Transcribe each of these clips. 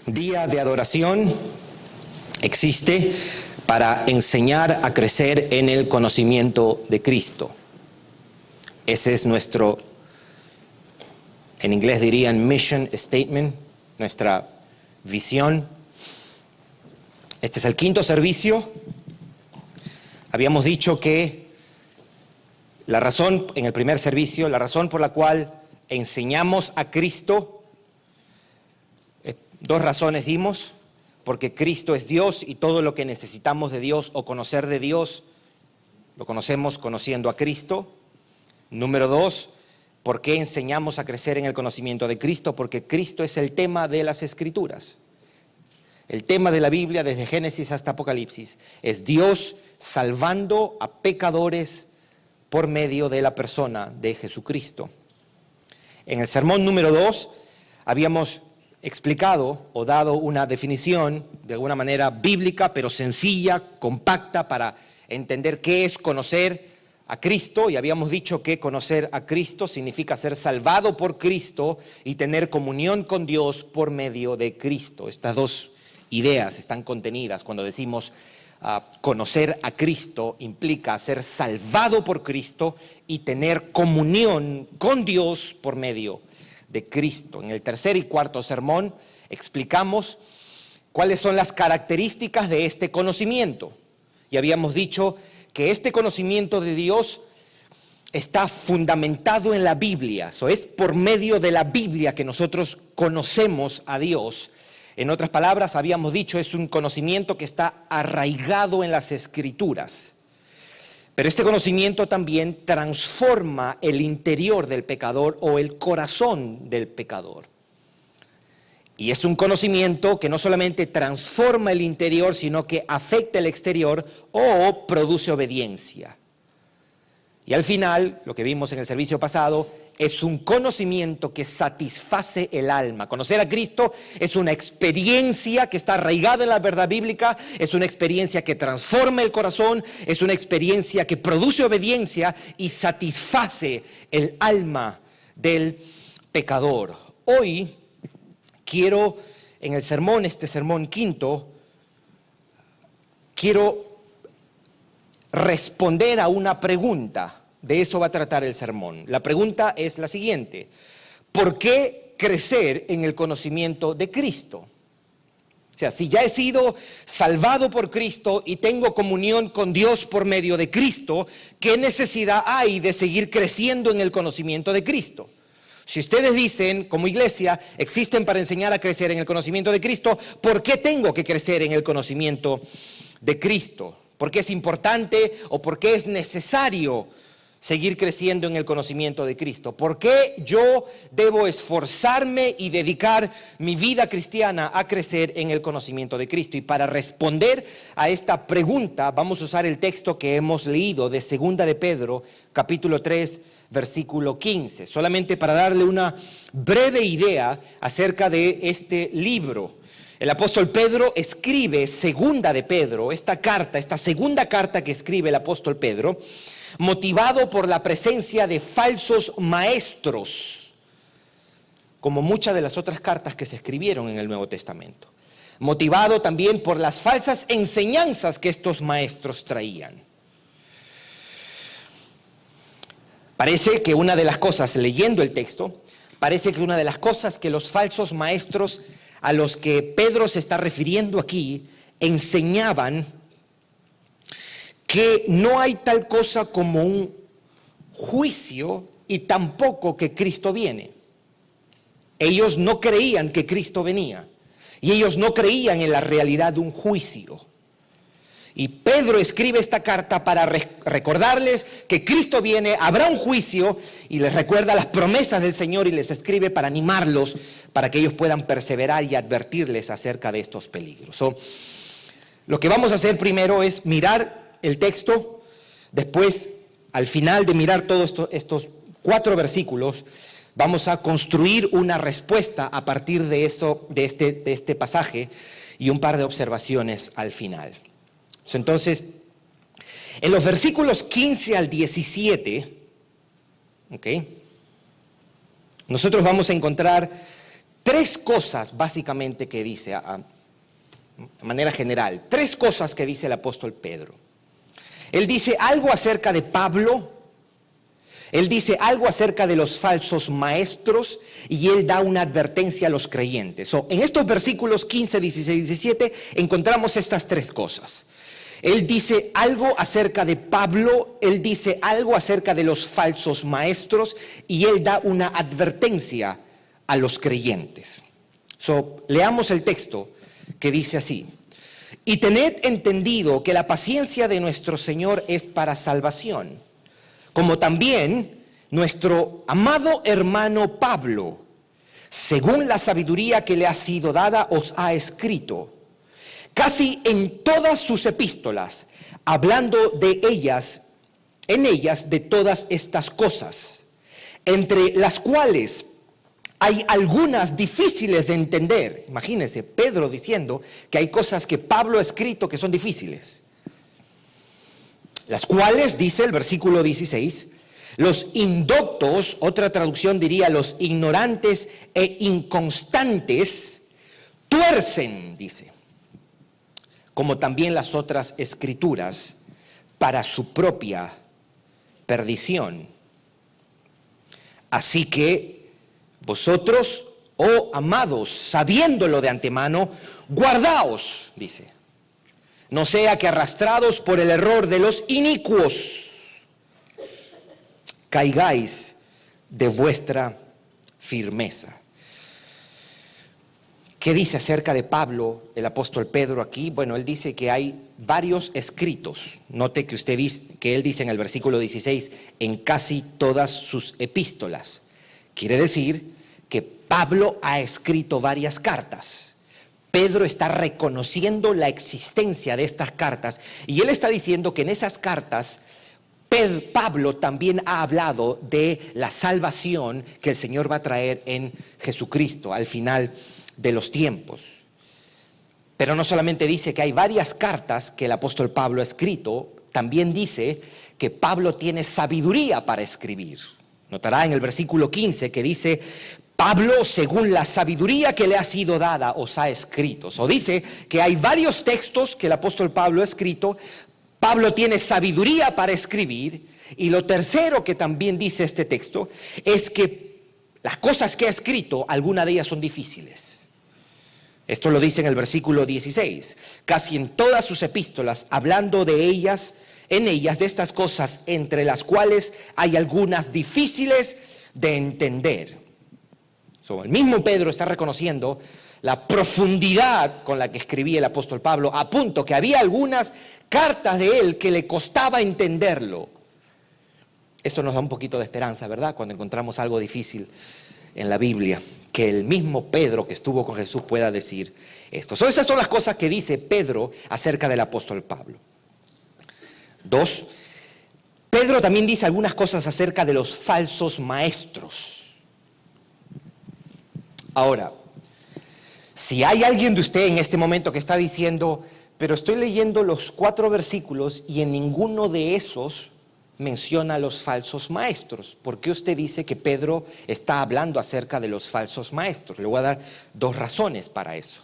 día de adoración existe para enseñar a crecer en el conocimiento de Cristo. Ese es nuestro, en inglés dirían mission statement, nuestra visión. Este es el quinto servicio. Habíamos dicho que la razón, en el primer servicio, la razón por la cual enseñamos a Cristo, dos razones dimos: porque Cristo es Dios y todo lo que necesitamos de Dios o conocer de Dios lo conocemos conociendo a Cristo. Número dos, ¿por qué enseñamos a crecer en el conocimiento de Cristo? Porque Cristo es el tema de las Escrituras. El tema de la Biblia, desde Génesis hasta Apocalipsis, es Dios salvando a pecadores por medio de la persona de Jesucristo. En el sermón número 2 habíamos explicado o dado una definición de alguna manera bíblica, pero sencilla, compacta, para entender qué es conocer a Cristo. Y habíamos dicho que conocer a Cristo significa ser salvado por Cristo y tener comunión con Dios por medio de Cristo. Estas dos ideas están contenidas cuando decimos conocer a Cristo. Implica ser salvado por Cristo y tener comunión con Dios por medio de Cristo. En el tercer y cuarto sermón explicamos cuáles son las características de este conocimiento. Y habíamos dicho que este conocimiento de Dios está fundamentado en la Biblia. Eso es por medio de la Biblia que nosotros conocemos a Dios. En otras palabras, habíamos dicho, es un conocimiento que está arraigado en las Escrituras. Pero este conocimiento también transforma el interior del pecador o el corazón del pecador. Y es un conocimiento que no solamente transforma el interior, sino que afecta el exterior o produce obediencia. Y al final, lo que vimos en el servicio pasado, es un conocimiento que satisface el alma. Conocer a Cristo es una experiencia que está arraigada en la verdad bíblica, es una experiencia que transforma el corazón, es una experiencia que produce obediencia y satisface el alma del pecador. Hoy quiero, en el sermón, este sermón quinto, quiero responder a una pregunta. De eso va a tratar el sermón. La pregunta es la siguiente: ¿por qué crecer en el conocimiento de Cristo? O sea, si ya he sido salvado por Cristo y tengo comunión con Dios por medio de Cristo, ¿qué necesidad hay de seguir creciendo en el conocimiento de Cristo? Si ustedes dicen, como iglesia, existen para enseñar a crecer en el conocimiento de Cristo, ¿por qué tengo que crecer en el conocimiento de Cristo? ¿Por qué es importante o por qué es necesario seguir creciendo en el conocimiento de Cristo? ¿Por qué yo debo esforzarme y dedicar mi vida cristiana a crecer en el conocimiento de Cristo? Y para responder a esta pregunta vamos a usar el texto que hemos leído de 2 de Pedro, capítulo 3, versículo 15. Solamente para darle una breve idea acerca de este libro. El apóstol Pedro escribe 2 de Pedro, esta segunda carta que escribe el apóstol Pedro, motivado por la presencia de falsos maestros, como muchas de las otras cartas que se escribieron en el Nuevo Testamento. Motivado también por las falsas enseñanzas que estos maestros traían. Parece que una de las cosas, leyendo el texto, parece que una de las cosas que los falsos maestros a los que Pedro se está refiriendo aquí enseñaban, que no hay tal cosa como un juicio y tampoco que Cristo viene. Ellos no creían que Cristo venía y ellos no creían en la realidad de un juicio. Y Pedro escribe esta carta para recordarles que Cristo viene, habrá un juicio, y les recuerda las promesas del Señor y les escribe para animarlos, para que ellos puedan perseverar y advertirles acerca de estos peligros. Lo que vamos a hacer primero es mirar el texto. Después, al final de mirar todos estos 4 versículos, vamos a construir una respuesta a partir de eso, de este pasaje, y un par de observaciones al final. Entonces, en los versículos 15 al 17, nosotros vamos a encontrar tres cosas básicamente que dice, de manera general, tres cosas que dice el apóstol Pedro. Él dice algo acerca de Pablo, él dice algo acerca de los falsos maestros y él da una advertencia a los creyentes. En estos versículos 15, 16 y 17 encontramos estas tres cosas. Él dice algo acerca de Pablo, él dice algo acerca de los falsos maestros y él da una advertencia a los creyentes. Leamos el texto que dice así: y tened entendido que la paciencia de nuestro Señor es para salvación, como también nuestro amado hermano Pablo, según la sabiduría que le ha sido dada, os ha escrito, casi en todas sus epístolas, hablando de ellas, en ellas de todas estas cosas, entre las cuales hay algunas difíciles de entender. Imagínense, Pedro diciendo que hay cosas que Pablo ha escrito que son difíciles. Las cuales, dice el versículo 16, los indoctos, otra traducción diría los ignorantes e inconstantes, tuercen, dice, como también las otras escrituras, para su propia perdición. Así que vosotros, oh amados, sabiéndolo de antemano, guardaos, dice, no sea que arrastrados por el error de los inicuos, caigáis de vuestra firmeza. ¿Qué dice acerca de Pablo el apóstol Pedro aquí? Bueno, él dice que hay varios escritos. Note que usted dice, que él dice en el versículo 16, en casi todas sus epístolas. Quiere decir que Pablo ha escrito varias cartas. Pedro está reconociendo la existencia de estas cartas y él está diciendo que en esas cartas Pablo también ha hablado de la salvación que el Señor va a traer en Jesucristo al final de los tiempos. Pero no solamente dice que hay varias cartas que el apóstol Pablo ha escrito, también dice que Pablo tiene sabiduría para escribir. Notará en el versículo 15 que dice: Pablo, según la sabiduría que le ha sido dada, os ha escrito. Dice que hay varios textos que el apóstol Pablo ha escrito. Pablo tiene sabiduría para escribir. Y lo tercero que también dice este texto es que las cosas que ha escrito, algunas de ellas son difíciles. Esto lo dice en el versículo 16. Casi en todas sus epístolas, hablando de ellas, en ellas, de estas cosas, entre las cuales hay algunas difíciles de entender. El mismo Pedro está reconociendo la profundidad con la que escribía el apóstol Pablo, a punto que había algunas cartas de él que le costaba entenderlo. Esto nos da un poquito de esperanza, ¿verdad? Cuando encontramos algo difícil en la Biblia, que el mismo Pedro que estuvo con Jesús pueda decir esto. Esas son las cosas que dice Pedro acerca del apóstol Pablo. 2. Pedro también dice algunas cosas acerca de los falsos maestros. Ahora, si hay alguien de usted en este momento que está diciendo, pero estoy leyendo los 4 versículos y en ninguno de esos menciona a los falsos maestros, ¿por qué usted dice que Pedro está hablando acerca de los falsos maestros? Le voy a dar 2 razones para eso.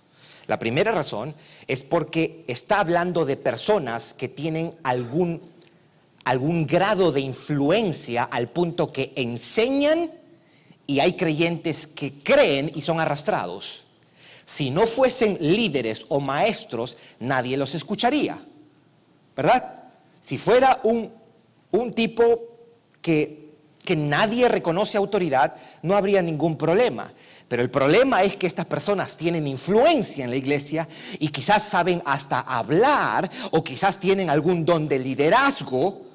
La primera razón es porque está hablando de personas que tienen algún grado de influencia al punto que enseñan y hay creyentes que creen y son arrastrados. Si no fuesen líderes o maestros, nadie los escucharía, ¿verdad? Si fuera un tipo que nadie reconoce autoridad, no habría ningún problema. Pero el problema es que estas personas tienen influencia en la iglesia y quizás saben hasta hablar o quizás tienen algún don de liderazgo.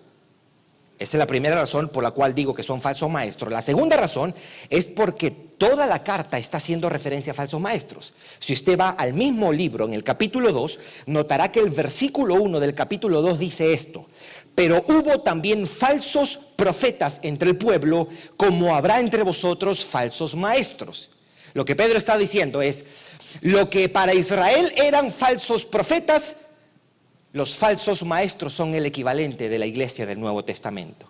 Esa es la primera razón por la cual digo que son falsos maestros. La segunda razón es porque toda la carta está haciendo referencia a falsos maestros. Si usted va al mismo libro, en el capítulo 2, notará que el versículo 1 del capítulo 2 dice esto: pero hubo también falsos profetas entre el pueblo, como habrá entre vosotros falsos maestros. Lo que Pedro está diciendo es, lo que para Israel eran falsos profetas, los falsos maestros son el equivalente de la iglesia del Nuevo Testamento.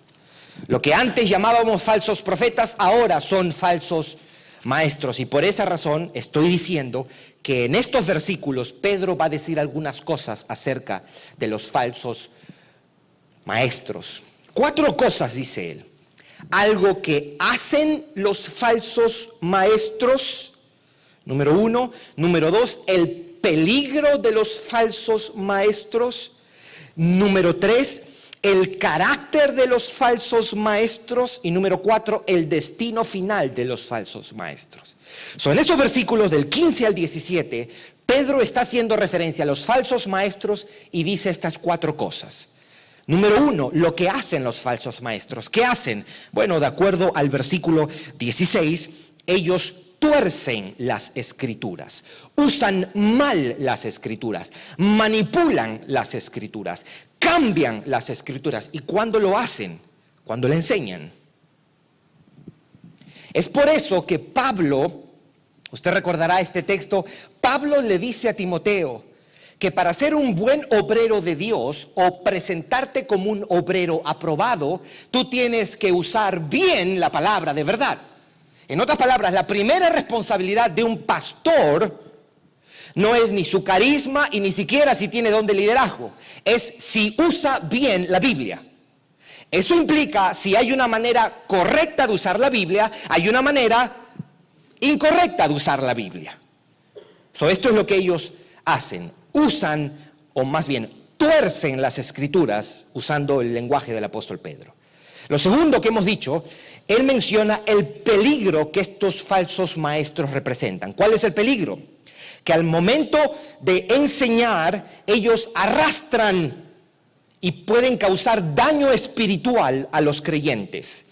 Lo que antes llamábamos falsos profetas, ahora son falsos maestros. Y por esa razón estoy diciendo que en estos versículos Pedro va a decir algunas cosas acerca de los falsos maestros. 4 cosas dice él. Algo que hacen los falsos maestros, número 1. Número 2, el peligro de los falsos maestros. Número 3, el carácter de los falsos maestros. Y número 4, el destino final de los falsos maestros. En esos versículos del 15 al 17, Pedro está haciendo referencia a los falsos maestros y dice estas 4 cosas. Número 1, lo que hacen los falsos maestros. ¿Qué hacen? Bueno, de acuerdo al versículo 16, ellos tuercen las escrituras, usan mal las escrituras, manipulan las escrituras, cambian las escrituras. ¿Y cuándo lo hacen? Cuando le enseñan. Es por eso que Pablo, usted recordará este texto, Pablo le dice a Timoteo que para ser un buen obrero de Dios o presentarte como un obrero aprobado, tú tienes que usar bien la palabra de verdad. En otras palabras, la primera responsabilidad de un pastor no es ni su carisma y ni siquiera si tiene don de liderazgo, es si usa bien la Biblia. Eso implica, si hay una manera correcta de usar la Biblia, hay una manera incorrecta de usar la Biblia. Esto es lo que ellos hacen. Usan, o más bien tuercen las escrituras usando el lenguaje del apóstol Pedro. Lo segundo que hemos dicho, él menciona el peligro que estos falsos maestros representan. ¿Cuál es el peligro? Que al momento de enseñar, ellos arrastran y pueden causar daño espiritual a los creyentes.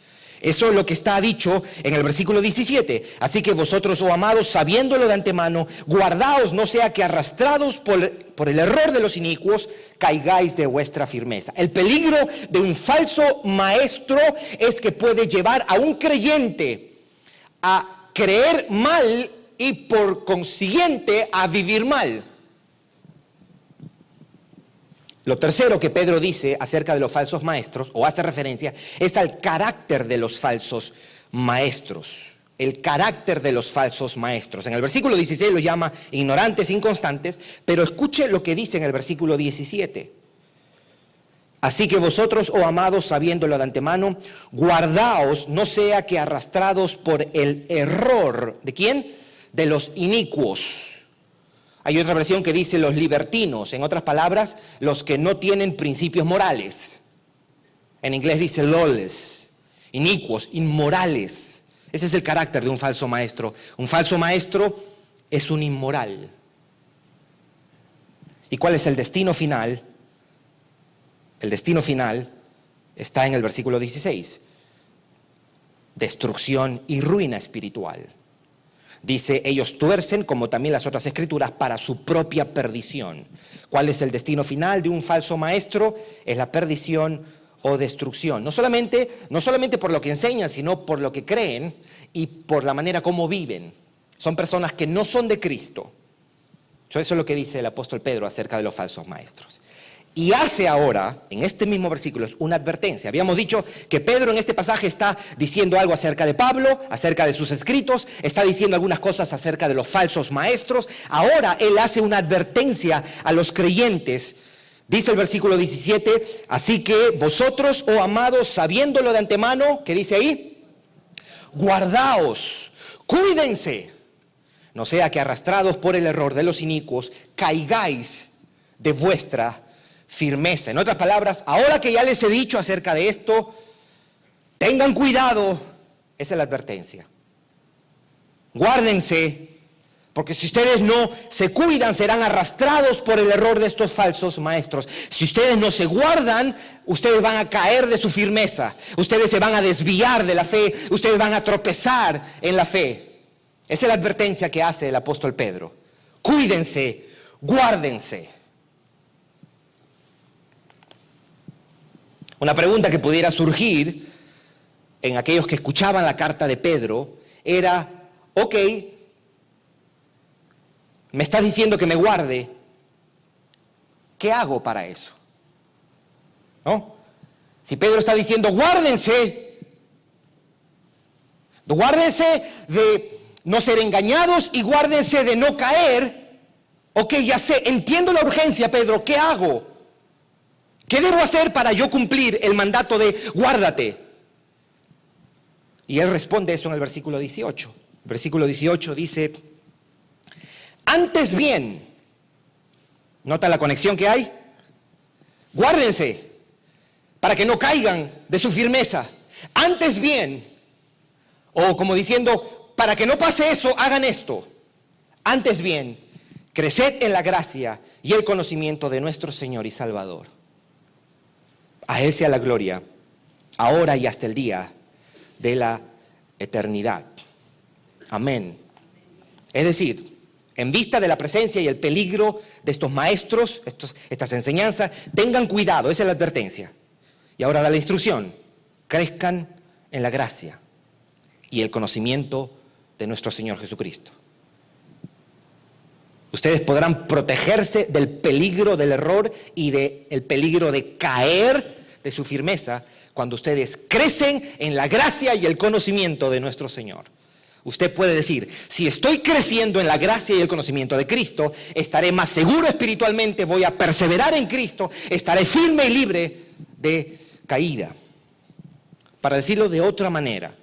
Eso es lo que está dicho en el versículo 17. Así que vosotros, oh amados, sabiéndolo de antemano, guardaos, no sea que arrastrados por el error de los inicuos, caigáis de vuestra firmeza. El peligro de un falso maestro es que puede llevar a un creyente a creer mal y por consiguiente a vivir mal. Lo tercero que Pedro dice acerca de los falsos maestros, o hace referencia, es al carácter de los falsos maestros. El carácter de los falsos maestros. En el versículo 16 los llama ignorantes, inconstantes, pero escuche lo que dice en el versículo 17. Así que vosotros, oh amados, sabiéndolo de antemano, guardaos, no sea que arrastrados por el error, ¿de quién? De los inicuos. Hay otra versión que dice los libertinos, en otras palabras, los que no tienen principios morales. En inglés dice lawless, inicuos, inmorales. Ese es el carácter de un falso maestro. Un falso maestro es un inmoral. ¿Y cuál es el destino final? El destino final está en el versículo 16. Destrucción y ruina espiritual. Dice, ellos tuercen, como también las otras escrituras, para su propia perdición. ¿Cuál es el destino final de un falso maestro? Es la perdición o destrucción. No solamente por lo que enseñan, sino por lo que creen y por la manera como viven. Son personas que no son de Cristo. Eso es lo que dice el apóstol Pedro acerca de los falsos maestros. Y hace ahora, en este mismo versículo, una advertencia. Habíamos dicho que Pedro en este pasaje está diciendo algo acerca de Pablo, acerca de sus escritos, está diciendo algunas cosas acerca de los falsos maestros. Ahora él hace una advertencia a los creyentes. Dice el versículo 17, así que vosotros, oh amados, sabiéndolo de antemano, ¿qué dice ahí? Guardaos, cuídense, no sea que arrastrados por el error de los inicuos, caigáis de vuestra firmeza. En otras palabras, ahora que ya les he dicho acerca de esto, tengan cuidado, esa es la advertencia. Guárdense, porque si ustedes no se cuidan, serán arrastrados por el error de estos falsos maestros. Si ustedes no se guardan, ustedes van a caer de su firmeza, ustedes se van a desviar de la fe, ustedes van a tropezar en la fe. Esa es la advertencia que hace el apóstol Pedro. Cuídense, guárdense. Una pregunta que pudiera surgir en aquellos que escuchaban la carta de Pedro era, ok, me estás diciendo que me guarde, ¿qué hago para eso? ¿No? Si Pedro está diciendo, guárdense de no ser engañados y guárdense de no caer. Ok, ya sé, entiendo la urgencia, Pedro, ¿qué hago? ¿Qué debo hacer para yo cumplir el mandato de guárdate? Y él responde eso en el versículo 18. El versículo 18 dice, antes bien, ¿nota la conexión que hay? Guárdense para que no caigan de su firmeza. Antes bien, o como diciendo, para que no pase eso, hagan esto. Antes bien, creced en la gracia y el conocimiento de nuestro Señor y Salvador. A Él sea la gloria, ahora y hasta el día de la eternidad. Amén. Es decir, en vista de la presencia y el peligro de estos maestros, estas enseñanzas, tengan cuidado, esa es la advertencia. Y ahora da la instrucción, crezcan en la gracia y el conocimiento de nuestro Señor Jesucristo. Ustedes podrán protegerse del peligro del error y del peligro de caer de su firmeza cuando ustedes crecen en la gracia y el conocimiento de nuestro Señor. Usted puede decir, si estoy creciendo en la gracia y el conocimiento de Cristo, estaré más seguro espiritualmente, voy a perseverar en Cristo, estaré firme y libre de caída. Para decirlo de otra manera,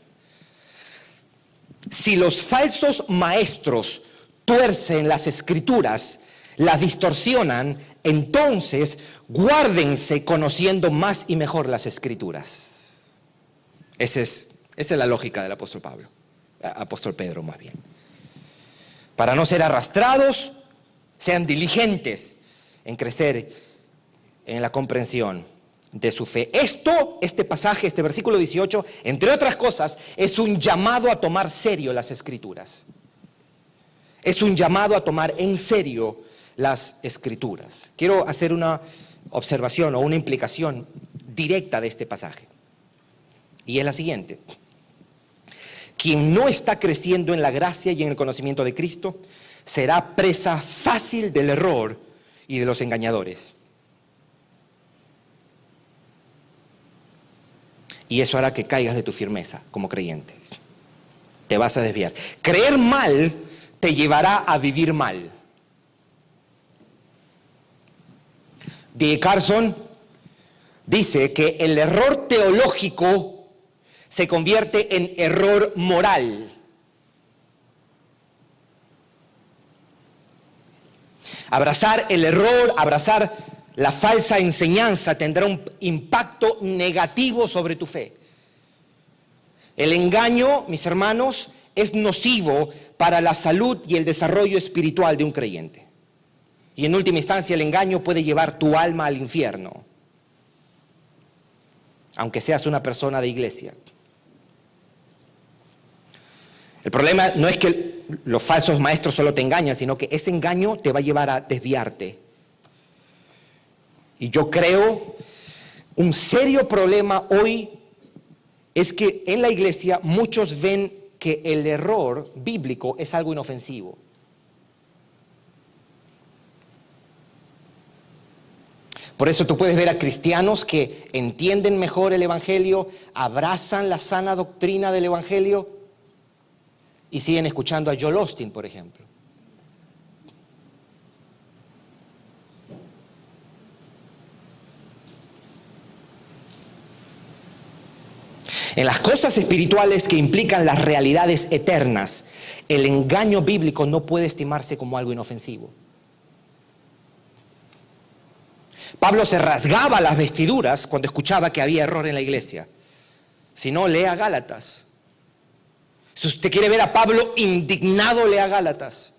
si los falsos maestros tuercen las escrituras, las distorsionan, entonces guárdense conociendo más y mejor las escrituras. Esa es la lógica del apóstol Pedro más bien. Para no ser arrastrados, sean diligentes en crecer en la comprensión de su fe. Este pasaje, este versículo 18, entre otras cosas, es un llamado a tomar serio las escrituras. Es un llamado a tomar en serio las escrituras. Quiero hacer una observación o una implicación directa de este pasaje. Y es la siguiente. Quien no está creciendo en la gracia y en el conocimiento de Cristo será presa fácil del error y de los engañadores. Y eso hará que caigas de tu firmeza como creyente. Te vas a desviar. Creer mal te llevará a vivir mal. D. Carson dice que el error teológico se convierte en error moral. Abrazar el error, abrazar la falsa enseñanza tendrá un impacto negativo sobre tu fe. El engaño, mis hermanos, es nocivo para la salud y el desarrollo espiritual de un creyente. Y en última instancia el engaño puede llevar tu alma al infierno, aunque seas una persona de iglesia. El problema no es que los falsos maestros solo te engañan, sino que ese engaño te va a llevar a desviarte. Y yo creo un serio problema hoy es que en la iglesia muchos ven que el error bíblico es algo inofensivo. Por eso tú puedes ver a cristianos que entienden mejor el evangelio, abrazan la sana doctrina del evangelio y siguen escuchando a Joel Osteen, por ejemplo. En las cosas espirituales que implican las realidades eternas, el engaño bíblico no puede estimarse como algo inofensivo. Pablo se rasgaba las vestiduras cuando escuchaba que había error en la iglesia. Si no, lea Gálatas. Si usted quiere ver a Pablo indignado, lea Gálatas.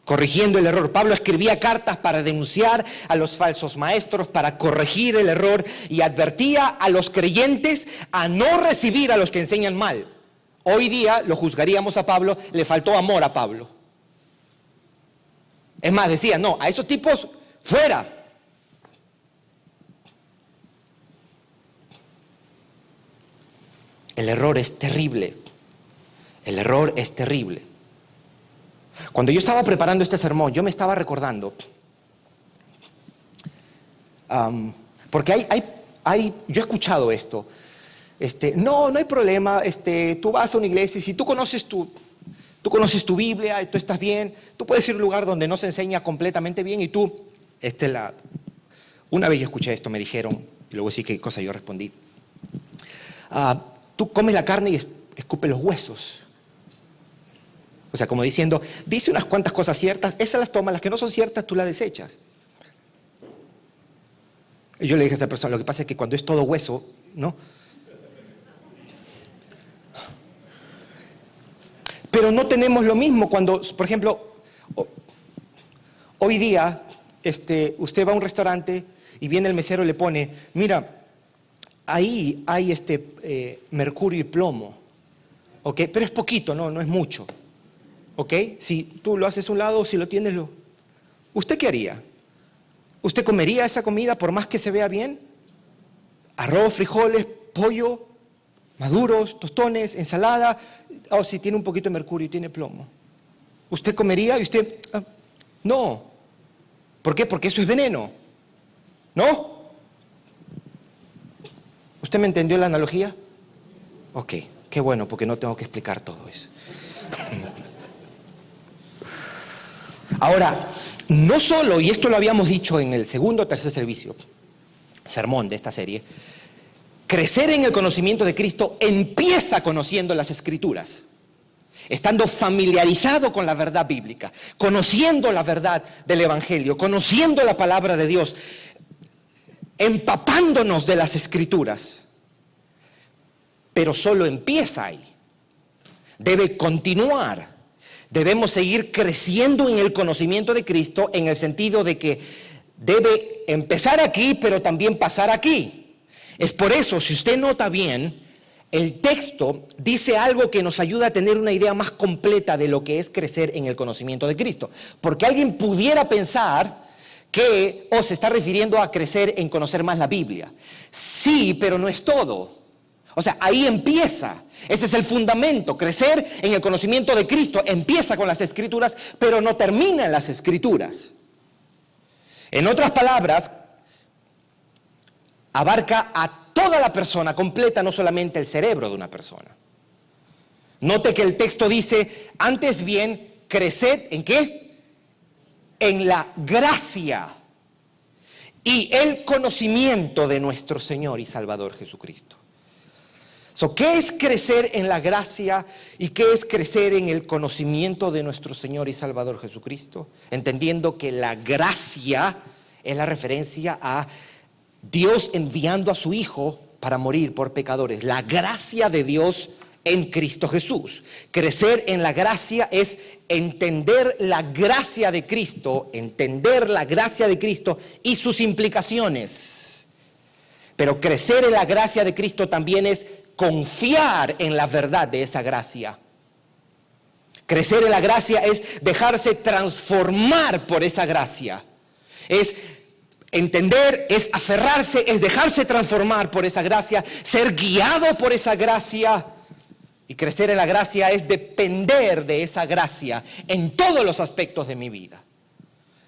Corrigiendo el error. Pablo escribía cartas para denunciar a los falsos maestros, para corregir el error y advertía a los creyentes a no recibir a los que enseñan mal. Hoy día lo juzgaríamos a Pablo, le faltó amor a Pablo. Es más, decía, no, a esos tipos fuera. El error es terrible. El error es terrible. Cuando yo estaba preparando este sermón, yo me estaba recordando, porque yo he escuchado esto, no hay problema, tú vas a una iglesia y si tú conoces tu Biblia, tú estás bien, tú puedes ir a un lugar donde no se enseña completamente bien y tú, una vez yo escuché esto, me dijeron, y luego sí, ¿qué cosa yo respondí? Tú comes la carne y escupes los huesos. O sea, como diciendo, dice unas cuantas cosas ciertas, esas las tomas, las que no son ciertas tú las desechas. Y yo le dije a esa persona, lo que pasa es que cuando es todo hueso, ¿no? Pero no tenemos lo mismo cuando, por ejemplo, hoy día, usted va a un restaurante y viene el mesero y le pone, mira, ahí hay mercurio y plomo, ¿ok? Pero es poquito, no es mucho. ¿Ok? Si tú lo haces a un lado o si lo tienes, ¿usted qué haría? ¿Usted comería esa comida por más que se vea bien? Arroz, frijoles, pollo, maduros, tostones, ensalada. O si tiene un poquito de mercurio y tiene plomo. ¿Usted comería y usted? No. ¿Por qué? Porque eso es veneno. ¿No? ¿Usted me entendió la analogía? Ok, qué bueno, porque no tengo que explicar todo eso. Ahora, no solo, y esto lo habíamos dicho en el segundo o tercer sermón de esta serie, crecer en el conocimiento de Cristo empieza conociendo las Escrituras, estando familiarizado con la verdad bíblica, conociendo la verdad del Evangelio, conociendo la palabra de Dios, empapándonos de las Escrituras. Pero solo empieza ahí, debe continuar. Debemos seguir creciendo en el conocimiento de Cristo en el sentido de que debe empezar aquí, pero también pasar aquí. Es por eso, si usted nota bien, el texto dice algo que nos ayuda a tener una idea más completa de lo que es crecer en el conocimiento de Cristo. Porque alguien pudiera pensar que se está refiriendo a crecer en conocer más la Biblia. Sí, pero no es todo. O sea, ahí empieza. Ese es el fundamento. Crecer en el conocimiento de Cristo empieza con las Escrituras, pero no termina en las Escrituras. En otras palabras, abarca a toda la persona completa, no solamente el cerebro de una persona. Note que el texto dice, antes bien, creced, ¿en qué? En la gracia y el conocimiento de nuestro Señor y Salvador Jesucristo. ¿Qué es crecer en la gracia y qué es crecer en el conocimiento de nuestro Señor y Salvador Jesucristo? Entendiendo que la gracia es la referencia a Dios enviando a su Hijo para morir por pecadores. La gracia de Dios en Cristo Jesús. Crecer en la gracia es entender la gracia de Cristo, y sus implicaciones. Pero crecer en la gracia de Cristo también es confiar en la verdad de esa gracia. Crecer en la gracia es dejarse transformar por esa gracia. Es entender, es aferrarse, es dejarse transformar por esa gracia, ser guiado por esa gracia. Y crecer en la gracia es depender de esa gracia en todos los aspectos de mi vida.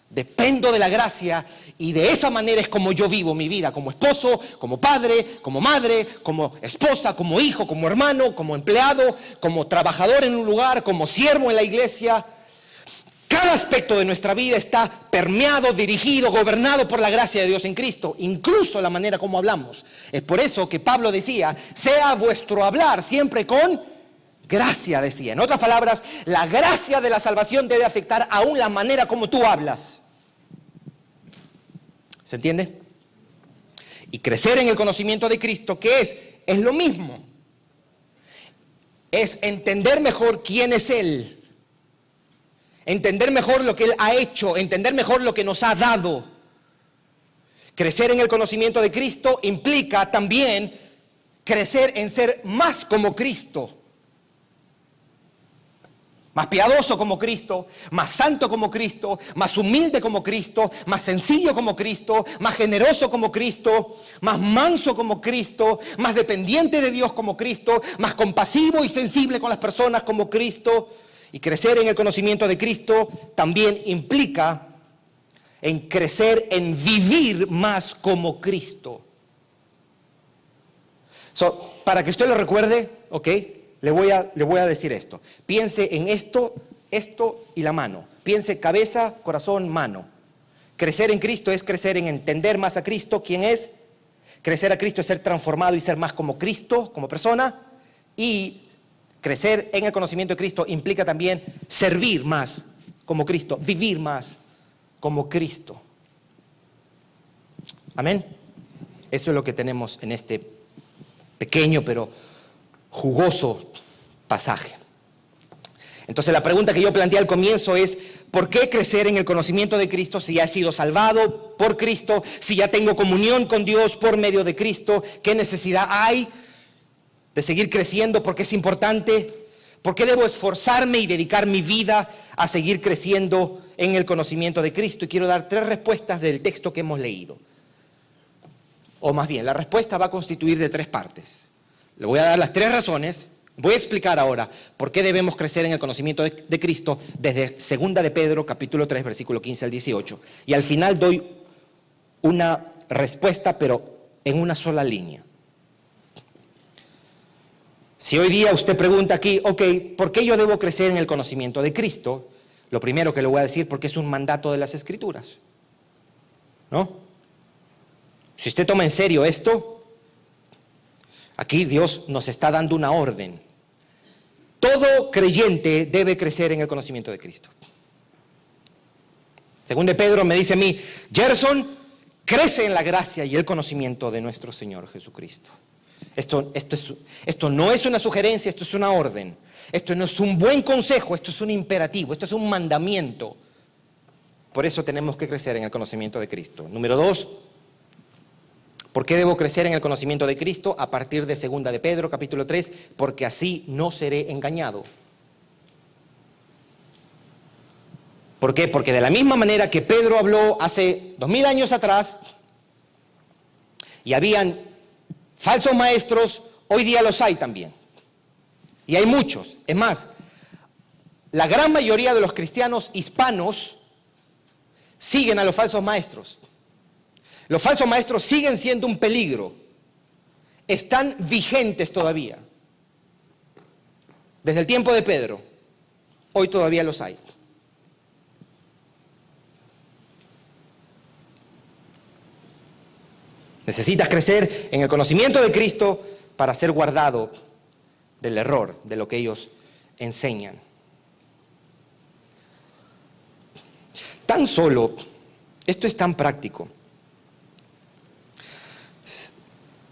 Dependo de la gracia y de esa manera es como yo vivo mi vida, como esposo, como padre, como madre, como esposa, como hijo, como hermano, como empleado, como trabajador en un lugar, como siervo en la iglesia. Cada aspecto de nuestra vida está permeado, dirigido, gobernado por la gracia de Dios en Cristo, incluso la manera como hablamos. Es por eso que Pablo decía, sea vuestro hablar siempre con gracia, decía. En otras palabras, la gracia de la salvación debe afectar aún la manera como tú hablas. ¿Se entiende? Y crecer en el conocimiento de Cristo, ¿qué es? Es lo mismo. Es entender mejor quién es Él. Entender mejor lo que Él ha hecho. Entender mejor lo que nos ha dado. Crecer en el conocimiento de Cristo implica también crecer en ser más como Cristo. Más piadoso como Cristo, más santo como Cristo, más humilde como Cristo, más sencillo como Cristo, más generoso como Cristo, más manso como Cristo, más dependiente de Dios como Cristo, más compasivo y sensible con las personas como Cristo. Y crecer en el conocimiento de Cristo también implica en crecer en vivir más como Cristo. Para que usted lo recuerde, ¿ok? Le voy a decir esto. Piense en esto y la mano. Piense cabeza, corazón, mano. Crecer en Cristo es crecer en entender más a Cristo, quién es. Crecer a Cristo es ser transformado y ser más como Cristo, como persona. Y crecer en el conocimiento de Cristo implica también servir más como Cristo, vivir más como Cristo. Amén. Eso es lo que tenemos en este pequeño pero jugoso pasaje. Entonces la pregunta que yo planteé al comienzo es: ¿por qué crecer en el conocimiento de Cristo si ya he sido salvado por Cristo, si ya tengo comunión con Dios por medio de Cristo? ¿Qué necesidad hay de seguir creciendo? ¿Por qué es importante? ¿Por qué debo esforzarme y dedicar mi vida a seguir creciendo en el conocimiento de Cristo? Y quiero dar 3 respuestas del texto que hemos leído. O más bien, la respuesta va a constituir de 3 partes. Le voy a dar las 3 razones. Voy a explicar ahora por qué debemos crecer en el conocimiento de Cristo desde 2 de Pedro, capítulo 3, versículo 15 al 18. Y al final doy una respuesta, pero en una sola línea. Si hoy día usted pregunta aquí, ok, ¿por qué yo debo crecer en el conocimiento de Cristo? Lo primero que le voy a decir, porque es un mandato de las Escrituras, ¿no? Si usted toma en serio esto, aquí Dios nos está dando una orden. Todo creyente debe crecer en el conocimiento de Cristo. Según de Pedro me dice a mí: Gerson, crece en la gracia y el conocimiento de nuestro Señor Jesucristo. Esto no es una sugerencia, esto es una orden. Esto no es un buen consejo, esto es un imperativo, esto es un mandamiento. Por eso tenemos que crecer en el conocimiento de Cristo. Número 2, ¿por qué debo crecer en el conocimiento de Cristo? A partir de 2 de Pedro, capítulo 3, porque así no seré engañado. ¿Por qué? Porque de la misma manera que Pedro habló hace 2000 años atrás, y habían falsos maestros, hoy día los hay también. Y hay muchos. Es más, la gran mayoría de los cristianos hispanos siguen a los falsos maestros. Los falsos maestros siguen siendo un peligro. Están vigentes todavía. Desde el tiempo de Pedro, hoy todavía los hay. Necesitas crecer en el conocimiento de Cristo para ser guardado del error, de lo que ellos enseñan. Tan solo, esto es tan práctico.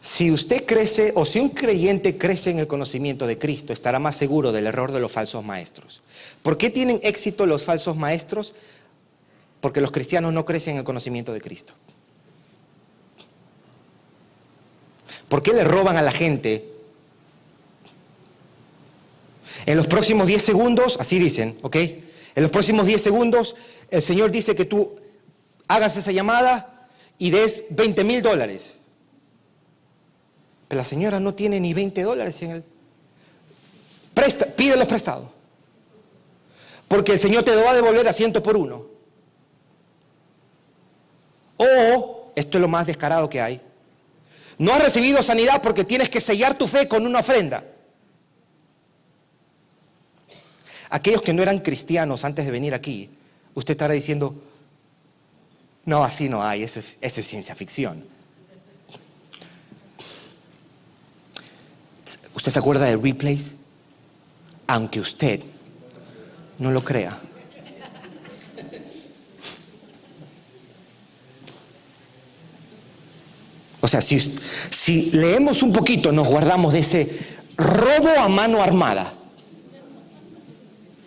Si usted crece, o si un creyente crece en el conocimiento de Cristo, estará más seguro del error de los falsos maestros. ¿Por qué tienen éxito los falsos maestros? Porque los cristianos no crecen en el conocimiento de Cristo. ¿Por qué le roban a la gente? En los próximos 10 segundos, así dicen, ¿ok? En los próximos 10 segundos, el Señor dice que tú hagas esa llamada y des $20,000. Pero la señora no tiene ni $20 en el... Pídelos prestado. Porque el Señor te lo va a devolver a 100 por 1. O, esto es lo más descarado que hay, no has recibido sanidad porque tienes que sellar tu fe con una ofrenda. Aquellos que no eran cristianos antes de venir aquí, usted estará diciendo: no, así no hay, eso es ciencia ficción. ¿Usted se acuerda de Replays? Aunque usted no lo crea. O sea, si leemos un poquito, nos guardamos de ese robo a mano armada.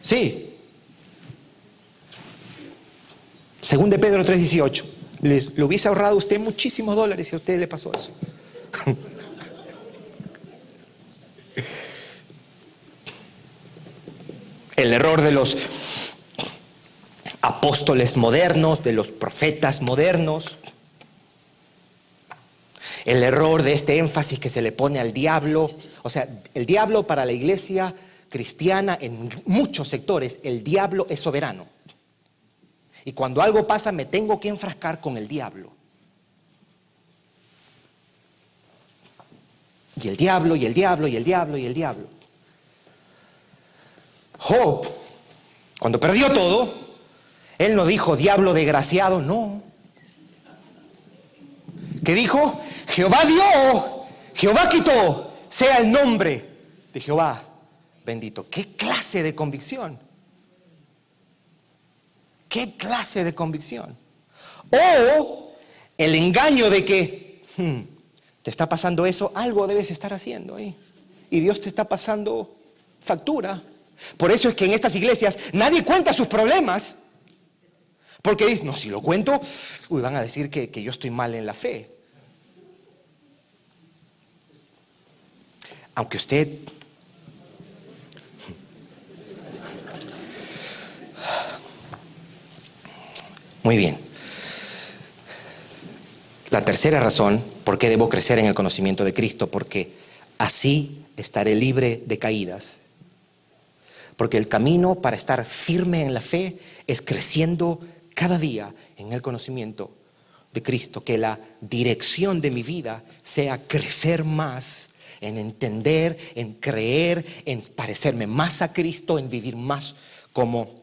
Sí. 2 de Pedro 3:18. Le hubiese ahorrado a usted muchísimos dólares si a usted le pasó eso. El error de los apóstoles modernos, de los profetas modernos. El error de este énfasis que se le pone al diablo. O sea, el diablo para la iglesia cristiana, en muchos sectores, el diablo es soberano. Y cuando algo pasa, me tengo que enfrascar con el diablo. y el diablo, y el diablo, y el diablo, y el diablo. Job, cuando perdió todo, él no dijo diablo desgraciado, no. ¿Qué dijo? Jehová dio, Jehová quitó, sea el nombre de Jehová bendito. ¿Qué clase de convicción? ¿Qué clase de convicción? O el engaño de que te está pasando eso, algo debes estar haciendo ahí. Y Dios te está pasando factura. Por eso es que en estas iglesias nadie cuenta sus problemas. Porque dicen, no, si lo cuento, van a decir que yo estoy mal en la fe. Aunque usted... Muy bien. La tercera razón por qué debo crecer en el conocimiento de Cristo, porque así estaré libre de caídas. Porque el camino para estar firme en la fe es creciendo cada día en el conocimiento de Cristo. Que la dirección de mi vida sea crecer más en entender, en creer, en parecerme más a Cristo, en vivir más como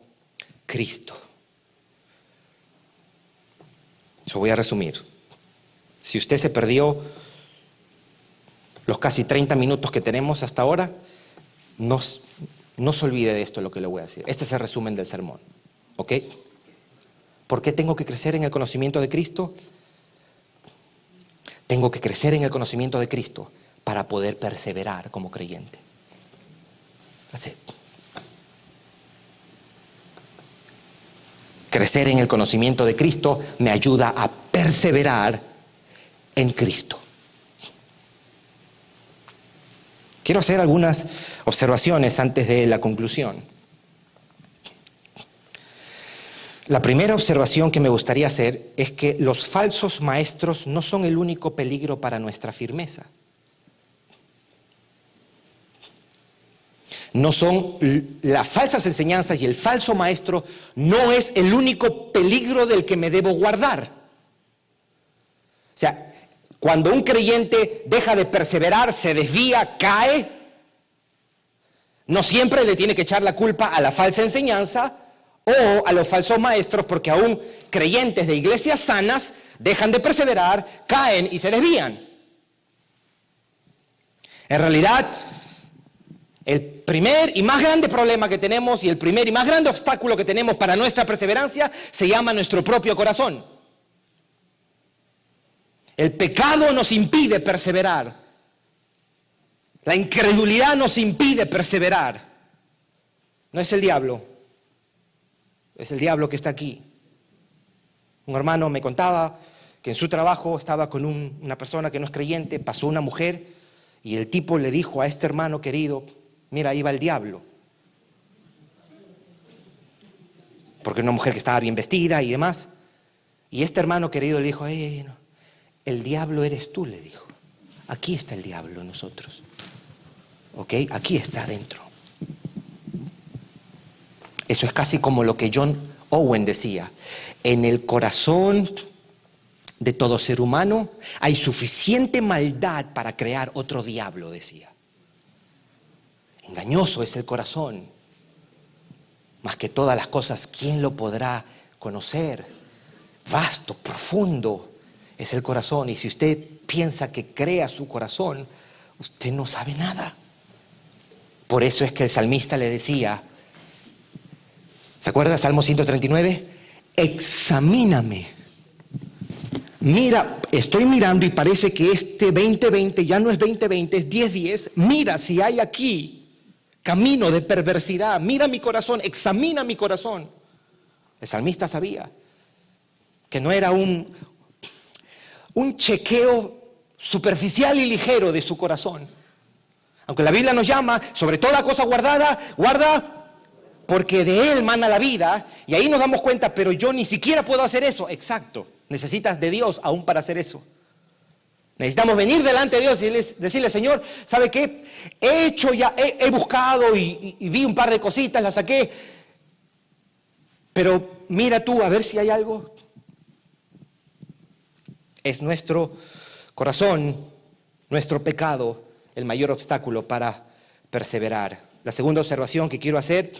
Cristo. Yo voy a resumir. Si usted se perdió los casi 30 minutos que tenemos hasta ahora, no se olvide de esto, lo que le voy a decir. Este es el resumen del sermón. ¿Ok? ¿Por qué tengo que crecer en el conocimiento de Cristo? Tengo que crecer en el conocimiento de Cristo para poder perseverar como creyente. Así. Crecer en el conocimiento de Cristo me ayuda a perseverar en Cristo. Quiero hacer algunas observaciones antes de la conclusión. La primera observación que me gustaría hacer es que los falsos maestros no son el único peligro para nuestra firmeza. No son las falsas enseñanzas y el falso maestro no es el único peligro del que me debo guardar. O sea, cuando un creyente deja de perseverar, se desvía, cae, no siempre le tiene que echar la culpa a la falsa enseñanza o a los falsos maestros, porque aún creyentes de iglesias sanas dejan de perseverar, caen y se desvían. En realidad, el primer y más grande problema que tenemos y el primer y más grande obstáculo que tenemos para nuestra perseverancia se llama nuestro propio corazón. El pecado nos impide perseverar. La incredulidad nos impide perseverar. No es el diablo, es el diablo que está aquí. Un hermano me contaba que en su trabajo estaba con una persona que no es creyente, pasó una mujer y el tipo le dijo a este hermano querido, mira, ahí va el diablo. Porque una mujer que estaba bien vestida y demás. Y este hermano querido le dijo, no, el diablo eres tú, le dijo. Aquí está el diablo en nosotros. ¿Ok? Aquí está adentro. Eso es casi como lo que John Owen decía. En el corazón de todo ser humano hay suficiente maldad para crear otro diablo, decía. Engañoso es el corazón. Más que todas las cosas, ¿quién lo podrá conocer? Vasto, profundo es el corazón. Y si usted piensa que crea su corazón, usted no sabe nada. Por eso es que el salmista le decía, ¿se acuerda? Salmo 139, examíname. Mira, estoy mirando y parece que este 2020 ya no es 2020, es 1010. Mira si hay aquí camino de perversidad. Mira mi corazón, examina mi corazón. El salmista sabía que no era un chequeo superficial y ligero de su corazón. Aunque la Biblia nos llama, sobre toda cosa guardada, guarda, porque de Él mana la vida. Y ahí nos damos cuenta, pero yo ni siquiera puedo hacer eso. Exacto, necesitas de Dios aún para hacer eso. Necesitamos venir delante de Dios y decirle, Señor, ¿sabe qué? He buscado y vi un par de cositas, las saqué. Pero mira tú a ver si hay algo. Es nuestro corazón, nuestro pecado, el mayor obstáculo para perseverar. La segunda observación que quiero hacer: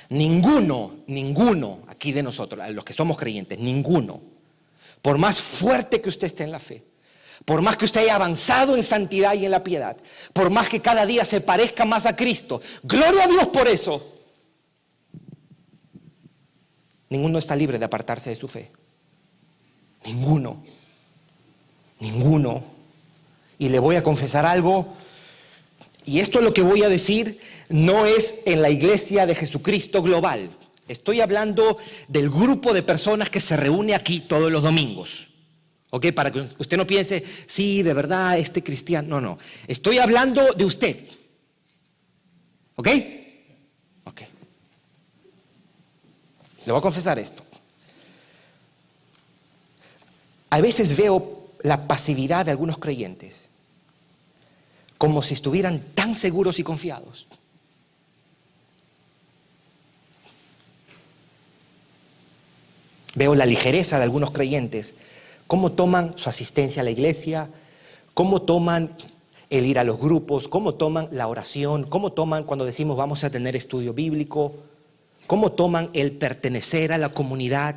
ninguno aquí de nosotros, los que somos creyentes, ninguno, por más fuerte que usted esté en la fe, por más que usted haya avanzado en santidad y en la piedad, por más que cada día se parezca más a Cristo, gloria a Dios por eso, ninguno está libre de apartarse de su fe. Ninguno. Y le voy a confesar algo, y esto es lo que voy a decir, no es en la iglesia de Jesucristo global. Estoy hablando del grupo de personas que se reúne aquí todos los domingos. ¿Ok? Para que usted no piense, sí, de verdad, este cristiano. No. Estoy hablando de usted. ¿Ok? Ok. Le voy a confesar esto. A veces veo la pasividad de algunos creyentes como si estuvieran tan seguros y confiados. Veo la ligereza de algunos creyentes, cómo toman su asistencia a la iglesia, cómo toman el ir a los grupos, cómo toman la oración, cómo toman cuando decimos vamos a tener estudio bíblico, cómo toman el pertenecer a la comunidad.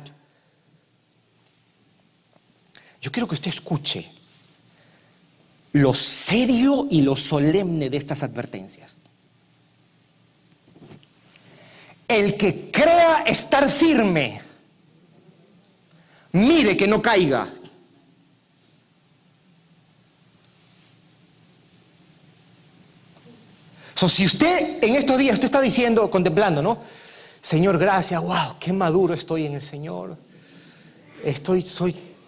Yo quiero que usted escuche lo serio y lo solemne de estas advertencias. El que crea estar firme, mire que no caiga. Si usted en estos días, usted está diciendo, contemplando, ¿no? Señor, gracias, wow, qué maduro estoy en el Señor.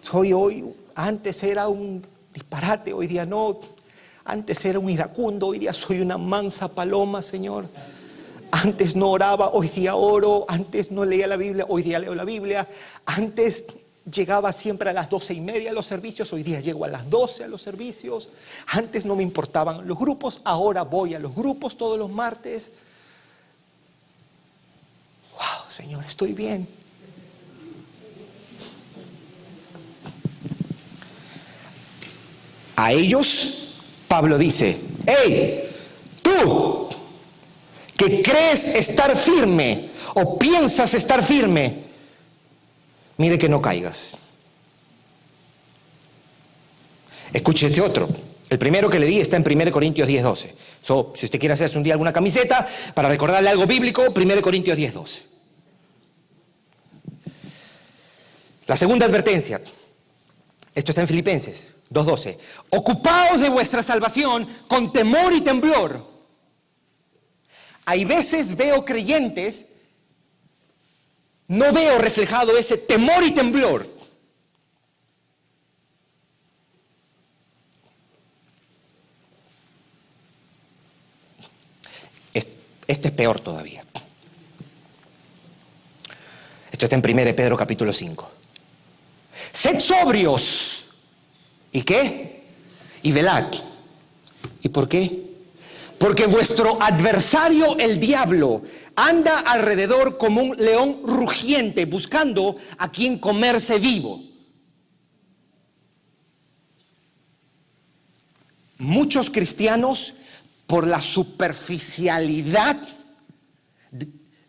Soy hoy, antes era un disparate, hoy día no. Antes era un iracundo, hoy día soy una mansa paloma, Señor. Antes no oraba, hoy día oro. Antes no leía la Biblia, hoy día leo la Biblia. Antes llegaba siempre a las 12:30 a los servicios, hoy día llego a las 12 a los servicios. Antes no me importaban los grupos, ahora voy a los grupos todos los martes. Wow, Señor, estoy bien. A ellos, Pablo dice, hey, tú que crees estar firme o piensas estar firme, mire que no caigas. Escuche este otro. El primero que le di está en 1 Corintios 10:12. Si usted quiere hacerse un día alguna camiseta para recordarle algo bíblico, 1 Corintios 10:12. La segunda advertencia, esto está en Filipenses 2:12. Ocupaos de vuestra salvación con temor y temblor. Hay veces veo creyentes, no veo reflejado ese temor y temblor. Este es peor todavía. Esto está en 1 Pedro capítulo 5. Sed sobrios. ¿Y qué? Y velad. ¿Y por qué? Porque vuestro adversario, el diablo, anda alrededor como un león rugiente, buscando a quien comerse vivo. Muchos cristianos, por la superficialidad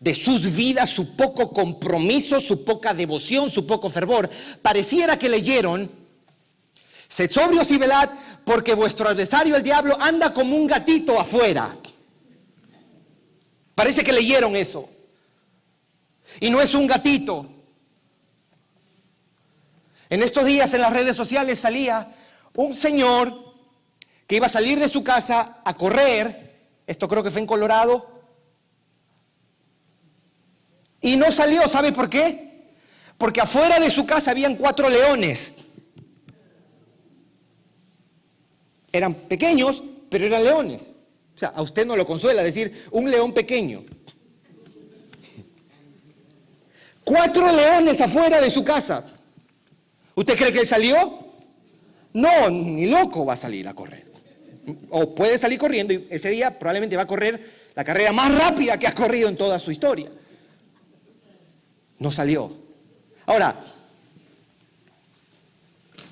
de sus vidas, su poco compromiso, su poca devoción, su poco fervor, pareciera que leyeron: sed sobrios y velad, porque vuestro adversario el diablo anda como un gatito afuera. Parece que leyeron eso. Y no es un gatito. En estos días en las redes sociales salía un señor que iba a salir de su casa a correr. Esto creo que fue en Colorado. Y no salió, ¿sabe por qué? Porque afuera de su casa habían 4 leones. Eran pequeños, pero eran leones. O sea, a usted no lo consuela decir un león pequeño. 4 leones afuera de su casa. ¿Usted cree que él salió? No, ni loco va a salir a correr. O puede salir corriendo y ese día probablemente va a correr la carrera más rápida que ha corrido en toda su historia. No salió. Ahora,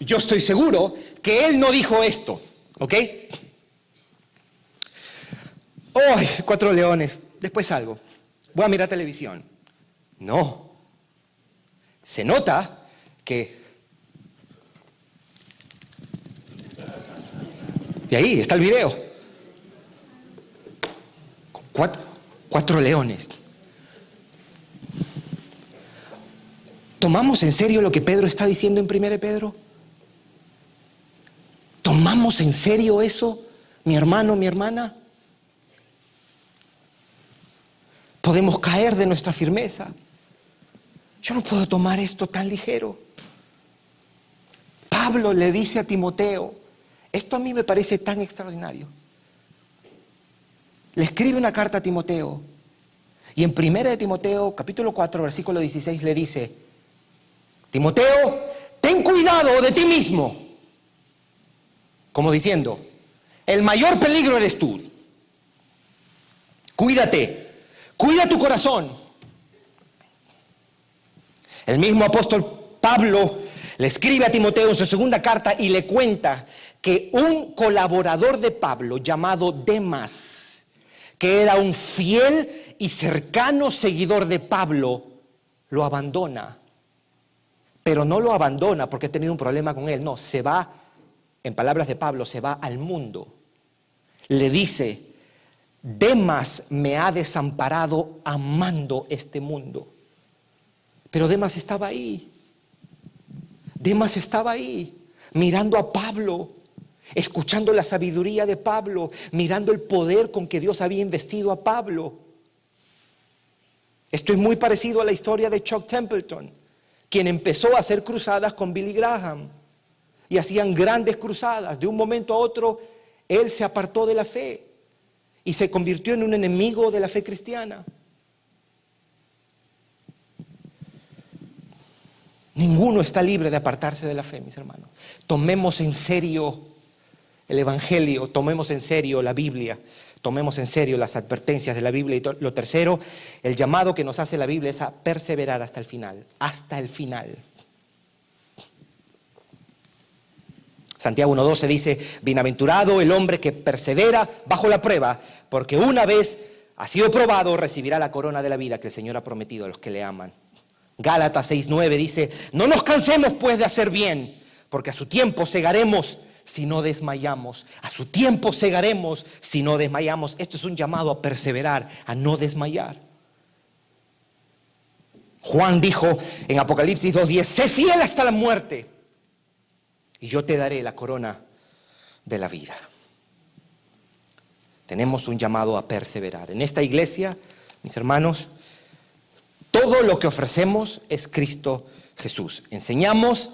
yo estoy seguro que él no dijo esto, ¿ok? ¡ay! 4 leones, después salgo. Voy a mirar televisión. No. Se nota que... Y ahí está el video. 4 leones. ¿Tomamos en serio lo que Pedro está diciendo en 1 Pedro? ¿Tomamos en serio eso, mi hermano, mi hermana? Podemos caer de nuestra firmeza. Yo no puedo tomar esto tan ligero. Pablo le dice a Timoteo, esto a mí me parece tan extraordinario. Le escribe una carta a Timoteo y en 1 Timoteo, capítulo 4, versículo 16 le dice, Timoteo, ten cuidado de ti mismo. Como diciendo, el mayor peligro eres tú. Cuídate, cuida tu corazón. El mismo apóstol Pablo le escribe a Timoteo en su segunda carta y le cuenta que un colaborador de Pablo llamado Demas, que era un fiel y cercano seguidor de Pablo, lo abandona. Pero no lo abandona porque ha tenido un problema con él, no, se va, en palabras de Pablo, se va al mundo. Le dice, Demas me ha desamparado amando este mundo. Pero Demas estaba ahí. Demas estaba ahí, mirando a Pablo, escuchando la sabiduría de Pablo, mirando el poder con que Dios había investido a Pablo. Esto es muy parecido a la historia de Chuck Templeton, quien empezó a hacer cruzadas con Billy Graham. Y hacían grandes cruzadas. De un momento a otro, él se apartó de la fe y se convirtió en un enemigo de la fe cristiana. Ninguno está libre de apartarse de la fe, mis hermanos. Tomemos en serio el Evangelio, tomemos en serio la Biblia, tomemos en serio las advertencias de la Biblia. Y lo tercero, el llamado que nos hace la Biblia es a perseverar hasta el final, hasta el final. Santiago 1:12 dice, bienaventurado el hombre que persevera bajo la prueba, porque una vez ha sido probado, recibirá la corona de la vida que el Señor ha prometido a los que le aman. Gálatas 6:9 dice, no nos cansemos pues de hacer bien, porque a su tiempo segaremos si no desmayamos. A su tiempo segaremos si no desmayamos. Esto es un llamado a perseverar, a no desmayar. Juan dijo en Apocalipsis 2:10, sé fiel hasta la muerte y yo te daré la corona de la vida. Tenemos un llamado a perseverar. En esta iglesia, mis hermanos, todo lo que ofrecemos es Cristo Jesús. Enseñamos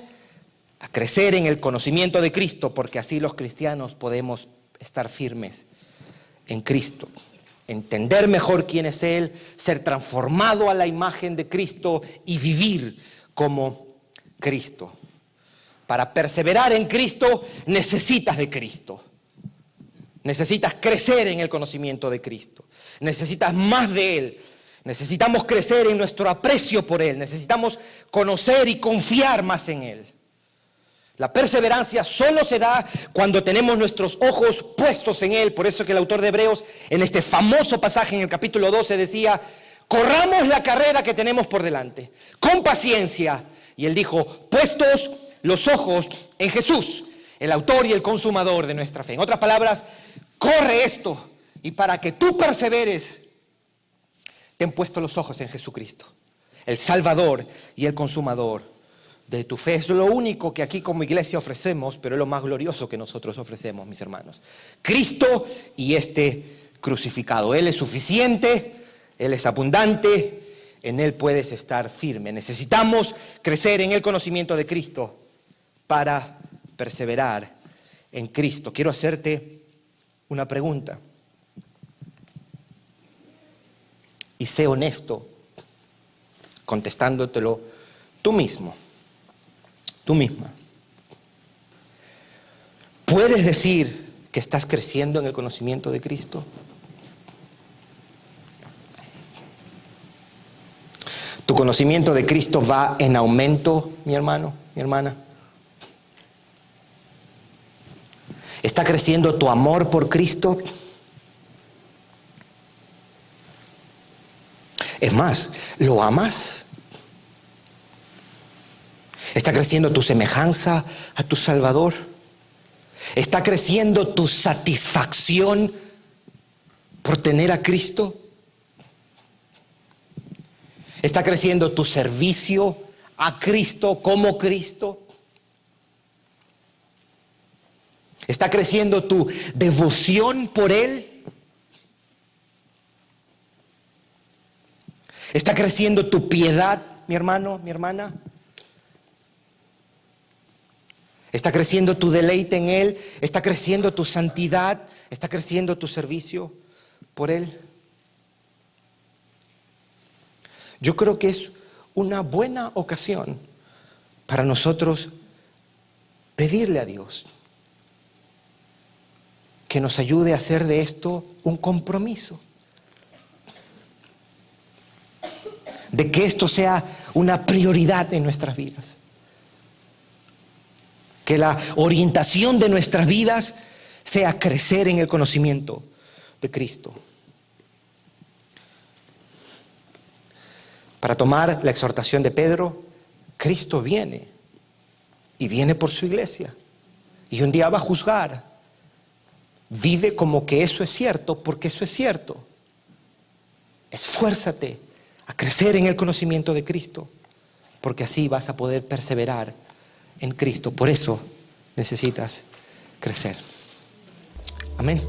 a crecer en el conocimiento de Cristo, porque así los cristianos podemos estar firmes en Cristo. Entender mejor quién es Él, ser transformado a la imagen de Cristo y vivir como Cristo. Para perseverar en Cristo necesitas de Cristo. Necesitas crecer en el conocimiento de Cristo. Necesitas más de Él. Necesitamos crecer en nuestro aprecio por Él. Necesitamos conocer y confiar más en Él. La perseverancia solo se da cuando tenemos nuestros ojos puestos en Él. Por eso que el autor de Hebreos, en este famoso pasaje en el capítulo 12, decía, corramos la carrera que tenemos por delante, con paciencia. Y él dijo, puestos los ojos en Jesús, el autor y el consumador de nuestra fe. En otras palabras, corre esto, y para que tú perseveres, ten puestos los ojos en Jesucristo, el Salvador y el consumador de tu fe. Es lo único que aquí como iglesia ofrecemos, pero es lo más glorioso que nosotros ofrecemos, mis hermanos. Cristo y este crucificado. Él es suficiente, Él es abundante, en Él puedes estar firme. Necesitamos crecer en el conocimiento de Cristo para perseverar en Cristo. Quiero hacerte una pregunta. Y sé honesto contestándotelo tú mismo, tú misma. ¿Puedes decir que estás creciendo en el conocimiento de Cristo? ¿Tu conocimiento de Cristo va en aumento, mi hermano, mi hermana? ¿Está creciendo tu amor por Cristo? Es más, ¿lo amas? ¿Está creciendo tu semejanza a tu Salvador? ¿Está creciendo tu satisfacción por tener a Cristo? ¿Está creciendo tu servicio a Cristo como Cristo? ¿Está creciendo tu devoción por Él? ¿Está creciendo tu piedad, mi hermano, mi hermana? ¿Está creciendo tu deleite en Él? ¿Está creciendo tu santidad? ¿Está creciendo tu servicio por Él? Yo creo que es una buena ocasión para nosotros pedirle a Dios que nos ayude a hacer de esto un compromiso. De que esto sea una prioridad en nuestras vidas. Que la orientación de nuestras vidas sea crecer en el conocimiento de Cristo. Para tomar la exhortación de Pedro, Cristo viene y viene por su iglesia. Y un día va a juzgar. Vive como que eso es cierto, porque eso es cierto. Esfuérzate a crecer en el conocimiento de Cristo, porque así vas a poder perseverar en Cristo. Por eso necesitas crecer. Amén.